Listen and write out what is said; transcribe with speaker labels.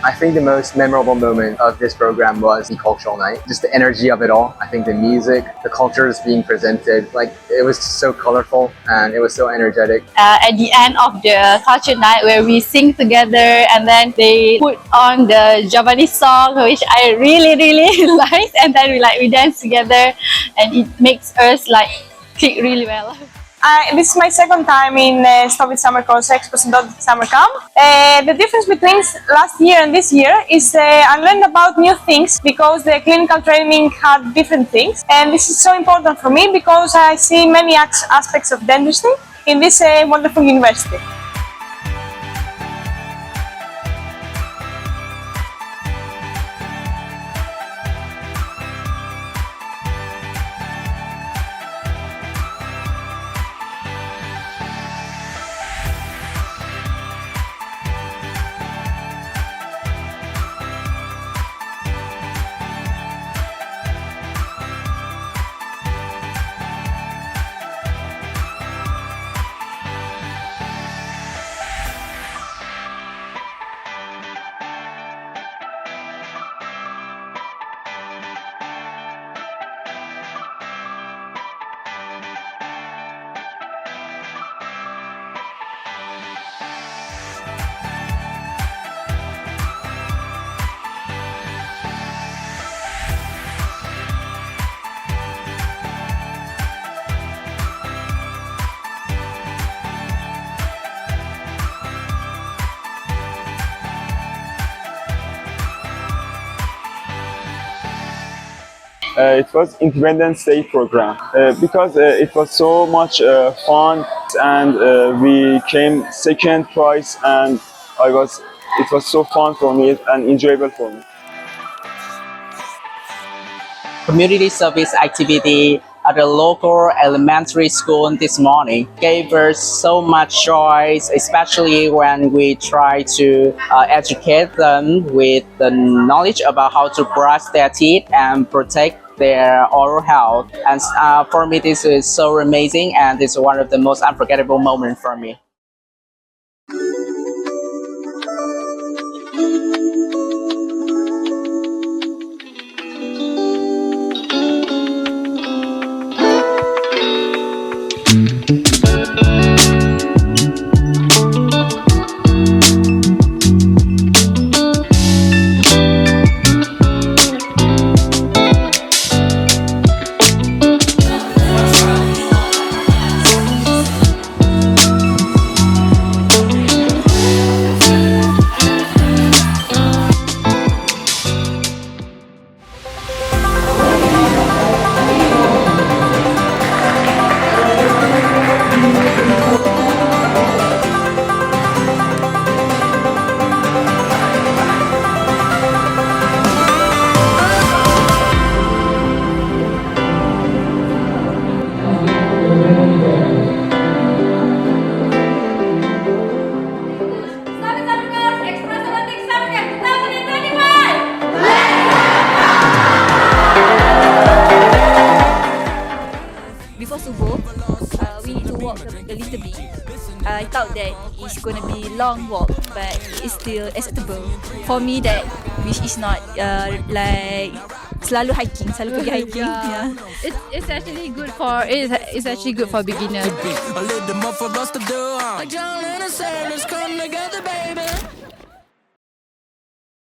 Speaker 1: I think the most memorable moment of this program was the cultural night. Just the energy of it all. I think the music, the cultures being presented, like it was so colorful and it was so energetic.
Speaker 2: At the end of the culture night where we sing together and then they put on the Javanese song which I really liked, and then we dance together and it makes us click really well.
Speaker 3: This is my second time in Stovit Summer Course Prosthodontic Summer Camp. The difference between last year and this year is I learned about new things because the clinical training had different things, and this is so important for me because I see many aspects of dentistry in this wonderful university.
Speaker 4: It was Independence Day program because it was so much fun, and we came second prize, and it was so fun for me and enjoyable for me.
Speaker 5: Community service activity at the local elementary school this morning gave us so much joy, especially when we try to educate them with the knowledge about how to brush their teeth and protect their oral health. And for me, this is so amazing, and it's one of the most unforgettable moments for me.
Speaker 6: Before subuh, we need to walk a little bit. I thought that it's gonna be long walk, but it's still acceptable. For me, that which is not like selalu hiking, selalu pergi hiking. Yeah.
Speaker 7: It's actually good for it's actually good for beginners.
Speaker 8: I lit them up for us to do. Like John and the sailors come together, baby.